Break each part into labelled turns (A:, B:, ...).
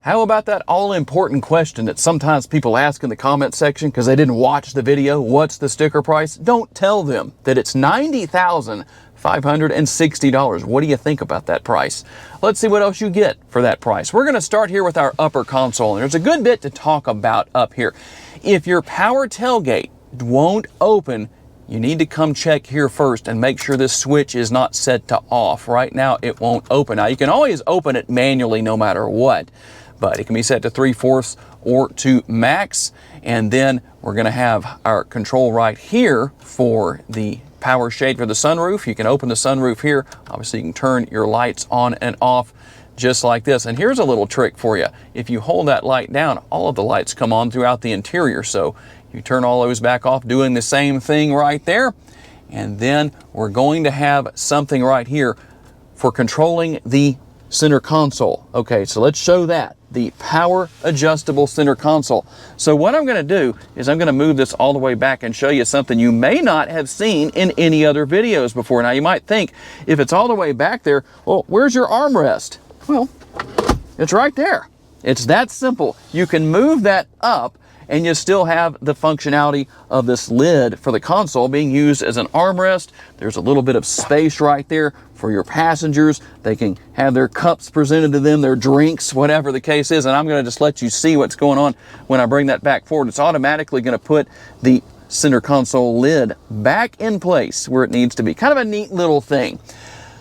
A: How about that all-important question that sometimes people ask in the comment section because they didn't watch the video? What's the sticker price? Don't tell them that it's $90,560. What do you think about that price? Let's see what else you get for that price. We're going to start here with our upper console, and there's a good bit to talk about up here. If your power tailgate won't open, you need to come check here first and make sure this switch is not set to off. Right now, it won't open. Now, you can always open it manually no matter what, but it can be set to 3/4 or to max. And then we're going to have our control right here for the power shade for the sunroof. You can open the sunroof here. Obviously, you can turn your lights on and off just like this. And here's a little trick for you. If you hold that light down, all of the lights come on throughout the interior. So you turn all those back off, doing the same thing right there. And then we're going to have something right here for controlling the center console. Okay, so let's show that. The power adjustable center console. So what I'm going to do is I'm going to move this all the way back and show you something you may not have seen in any other videos before. Now you might think, if it's all the way back there, well, where's your armrest? Well, it's right there. It's that simple. You can move that up and you still have the functionality of this lid for the console being used as an armrest. There's a little bit of space right there for your passengers. They can have their cups presented to them, their drinks, whatever the case is. And I'm going to just let you see what's going on when I bring that back forward. It's automatically going to put the center console lid back in place where it needs to be. Kind of a neat little thing.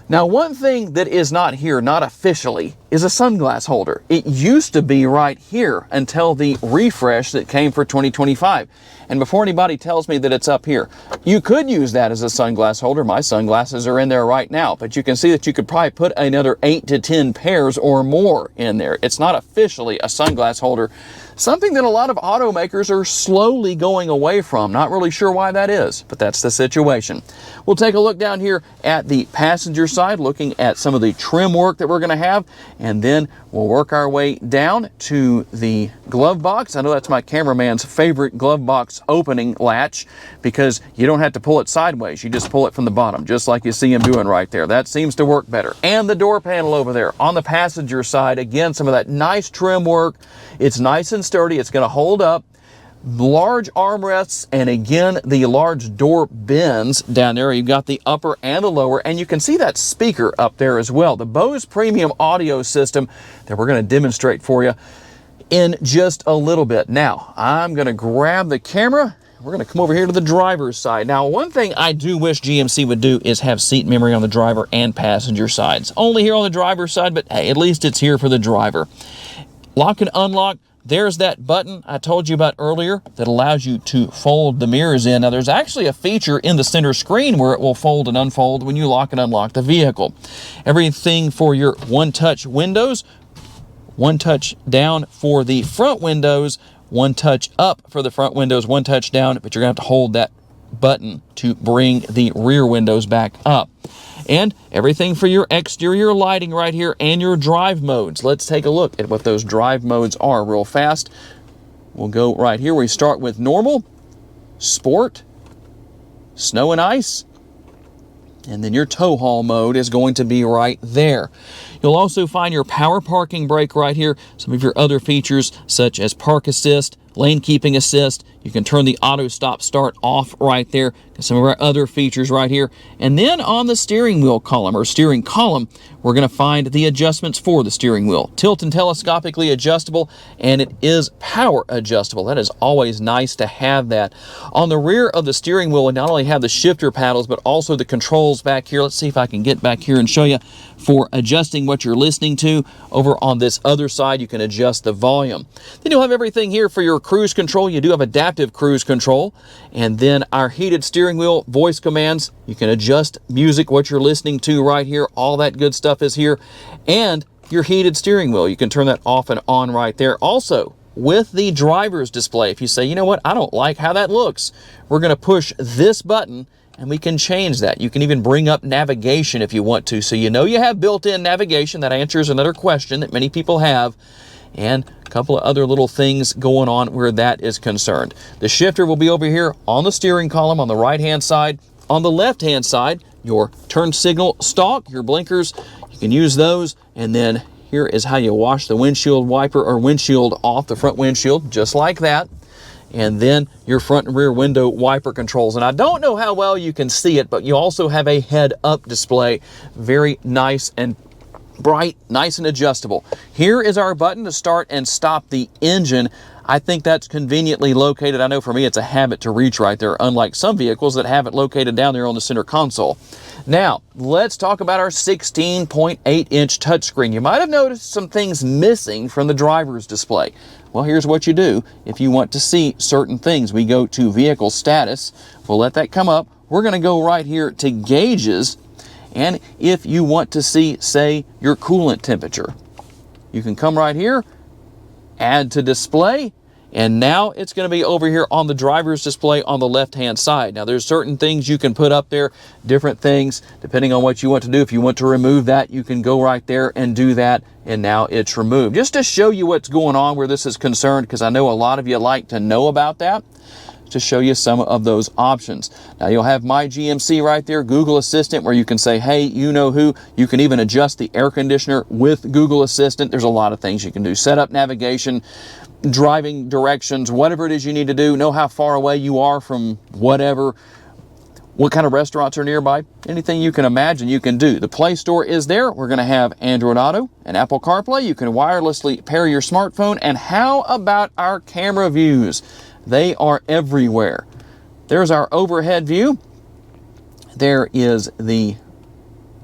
A: Now, one thing that is not here, not officially, is a sunglass holder. It used to be right here until the refresh that came for 2025. And before anybody tells me that it's up here, you could use that as a sunglass holder. My sunglasses are in there right now, but you can see that you could probably put another 8 to 10 pairs or more in there. It's not officially a sunglass holder, something that a lot of automakers are slowly going away from. Not really sure why that is, but that's the situation. We'll take a look down here at the passenger side, looking at some of the trim work that we're going to have, and then we'll work our way down to the glove box. I know that's my cameraman's favorite glove box opening latch because you don't have to pull it sideways. You just pull it from the bottom, just like you see him doing right there. That seems to work better. And the door panel over there on the passenger side, again, some of that nice trim work. It's nice and sturdy. It's going to hold up. Large armrests, and again, the large door bins down there. You've got the upper and the lower, and you can see that speaker up there as well. The Bose premium audio system that we're going to demonstrate for you in just a little bit. Now, I'm going to grab the camera. We're going to come over here to the driver's side. Now, one thing I do wish GMC would do is have seat memory on the driver and passenger sides. Only here on the driver's side, but hey, at least it's here for the driver. Lock and unlock. There's that button I told you about earlier that allows you to fold the mirrors in. Now, there's actually a feature in the center screen where it will fold and unfold when you lock and unlock the vehicle. Everything for your one-touch windows, one touch down for the front windows, one touch up for the front windows, one touch down, but you're going to have to hold that button to bring the rear windows back up. And everything for your exterior lighting right here and your drive modes. Let's take a look at what those drive modes are real fast. We'll go right here. We start with normal, sport, snow and ice, and then your tow haul mode is going to be right there. You'll also find your power parking brake right here. Some of your other features such as park assist, lane keeping assist. You can turn the auto stop start off right there. Some of our other features right here. And then on the steering wheel column or steering column, we're going to find the adjustments for the steering wheel. Tilt and telescopically adjustable, and it is power adjustable. That is always nice to have that. On the rear of the steering wheel, we not only have the shifter paddles, but also the controls back here. Let's see if I can get back here and show you for adjusting what you're listening to. Over on this other side, you can adjust the volume. Then you'll have everything here for your cruise control. You do have adaptive cruise control, and then our heated steering wheel, voice commands. You can adjust music, what you're listening to right here. All that good stuff is here. And your heated steering wheel, you can turn that off and on right there. Also, with the driver's display, if you say, you know what, I don't like how that looks, we're going to push this button and we can change that. You can even bring up navigation if you want to. So you know you have built-in navigation. That answers another question that many people have. And a couple of other little things going on where that is concerned. The shifter will be over here on the steering column on the right-hand side. On the left-hand side, your turn signal stalk, your blinkers, you can use those. And then Here is how you wash the windshield wiper or windshield off the front windshield, just like that. And then your front and rear window wiper controls. And I don't know how well you can see it, but you also have a head-up display. Very nice and bright, nice and adjustable. Here is our button to start and stop the engine. I think that's conveniently located. I know for me it's a habit to reach right there, unlike some vehicles that have it located down there on the center console. Now, let's talk about our 16.8-inch touchscreen. You might have noticed some things missing from the driver's display. Well, here's what you do if you want to see certain things. We go to vehicle status. We'll let that come up. We're going to go right here to gauges. And if you want to see, say, your coolant temperature, you can come right here, add to display, and now it's going to be over here on the driver's display on the left-hand side. Now, there's certain things you can put up there, different things, depending on what you want to do. If you want to remove that, you can go right there and do that, and now it's removed. Just to show you what's going on where this is concerned, because I know a lot of you like to know about that, to show you some of those options. Now, you'll have My GMC right there, Google Assistant, where you can say, hey, you know who. You can even adjust the air conditioner with Google Assistant. There's a lot of things you can do. Set up navigation, driving directions, whatever it is you need to do. Know how far away you are from whatever, what kind of restaurants are nearby. Anything you can imagine you can do. The Play Store is there. We're going to have Android Auto and Apple CarPlay. You can wirelessly pair your smartphone. And how about our camera views? They are everywhere. There's our overhead view. There is the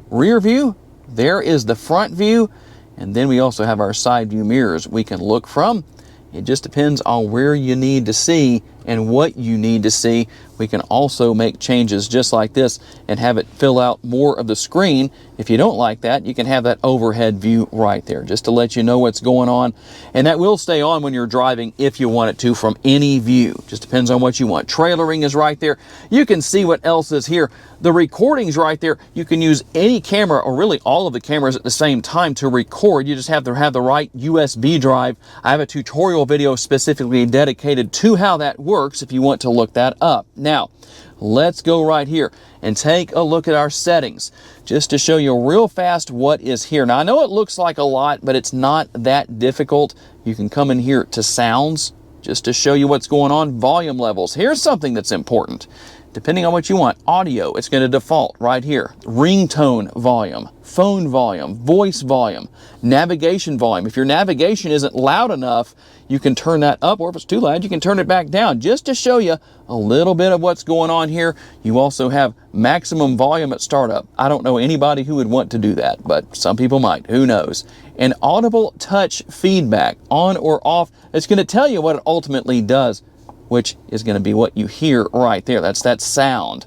A: rear view. There is the front view. And then we also have our side view mirrors we can look from. It just depends on where you need to see and what you need to see. We can also make changes just like this and have it fill out more of the screen. If you don't like that, you can have that overhead view right there just to let you know what's going on. And that will stay on when you're driving if you want it to from any view. Just depends on what you want. Trailering is right there. You can see what else is here. The recording's right there. You can use any camera or really all of the cameras at the same time to record. You just have to have the right USB drive. I have a tutorial video specifically dedicated to how that works if you want to look that up. Now, let's go right here and take a look at our settings just to show you real fast what is here. Now, I know it looks like a lot, but it's not that difficult. You can come in here to sounds just to show you what's going on. Volume levels. Here's something that's important. Depending on what you want, audio, it's going to default right here. Ringtone volume, phone volume, voice volume, navigation volume. If your navigation isn't loud enough, you can turn that up, or if it's too loud, you can turn it back down, just to show you a little bit of what's going on here. You also have maximum volume at startup. I don't know anybody who would want to do that, but some people might, who knows. And audible touch feedback, on or off, it's going to tell you what it ultimately does, which is going to be what you hear right there. That's that sound.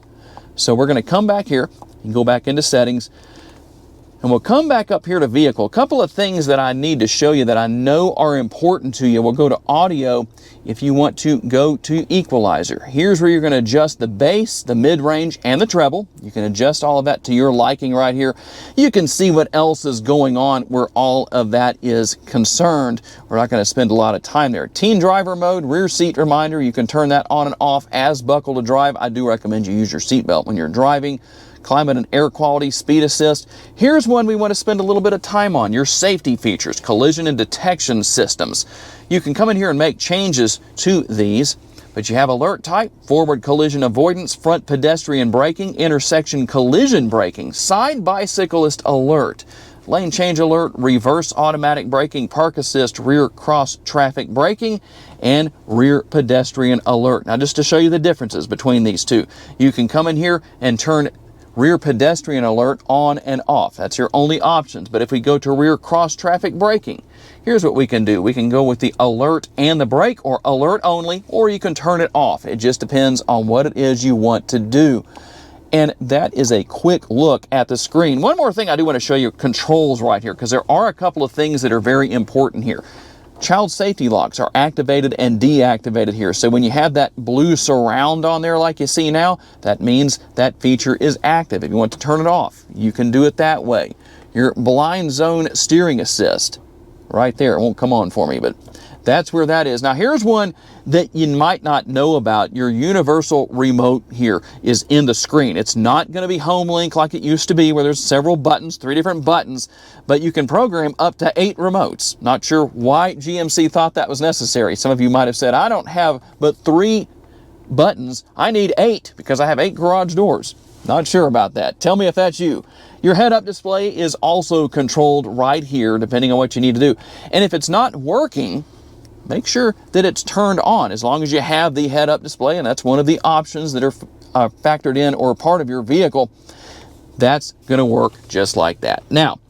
A: So we're going to come back here and go back into settings. And we'll come back up here to vehicle. A couple of things that I need to show you that I know are important to you. We'll go to audio if you want to go to equalizer. Here's where you're going to adjust the bass, the mid-range, and the treble. You can adjust all of that to your liking right here. You can see what else is going on where all of that is concerned. We're not going to spend a lot of time there. Teen driver mode, rear seat reminder. You can turn that on and off as buckle to drive. I do recommend you use your seatbelt when you're driving. Climate and air quality, speed assist. Here's one we want to spend a little bit of time on, your safety features, collision and detection systems. You can come in here and make changes to these, but you have alert type, forward collision avoidance, front pedestrian braking, intersection collision braking, side bicyclist alert, lane change alert, reverse automatic braking, park assist, rear cross traffic braking, and rear pedestrian alert. Now, just to show you the differences between these two, you can come in here and turn rear pedestrian alert on and off. That's your only options. But if we go to rear cross traffic braking, here's what we can do. We can go with the alert and the brake, or alert only, or you can turn it off. It just depends on what it is you want to do. And that is a quick look at the screen. One more thing I do want to show you, controls right here, because there are a couple of things that are very important here. Child safety locks are activated and deactivated here. So when you have that blue surround on there like you see now, that means that feature is active. If you want to turn it off, you can do it that way. Your blind zone steering assist. right there. It won't come on for me, but that's where that is. Now here's one that you might not know about. Your universal remote here is in the screen. It's not going to be home link like it used to be, where there's several buttons, 3 different buttons, but you can program up to 8 remotes. Not sure why GMC thought that was necessary. Some of you might have said, I don't have but 3 buttons. I need 8 because I have 8 garage doors. Not sure about that. Tell me if that's you. Your head-up display is also controlled right here, depending on what you need to do. And if it's not working, make sure that it's turned on, as long as you have the head-up display, and that's one of the options that are factored in or part of your vehicle. That's going to work just like that. Now,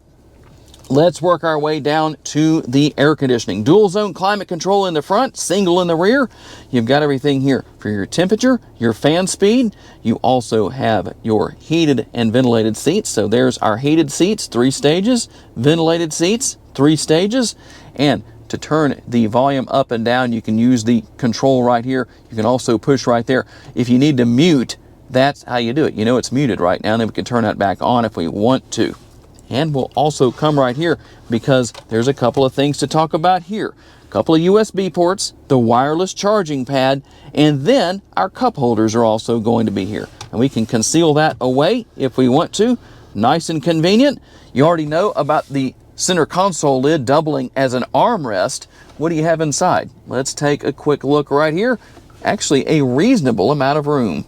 A: let's work our way down to the air conditioning. Dual zone climate control in the front, single in the rear. You've got everything here for your temperature, your fan speed. You also have your heated and ventilated seats. So there's our heated seats, 3 stages, ventilated seats, 3 stages, and to turn the volume up and down, you can use the control right here. You can also push right there. If you need to mute, that's how you do it. You know it's muted right now, and then we can turn that back on if we want to. And we'll also come right here because there's a couple of things to talk about here. A couple of USB ports, the wireless charging pad, and then our cup holders are also going to be here. And we can conceal that away if we want to. Nice and convenient. You already know about the center console lid doubling as an armrest. What do you have inside? Let's take a quick look right here. Actually, a reasonable amount of room.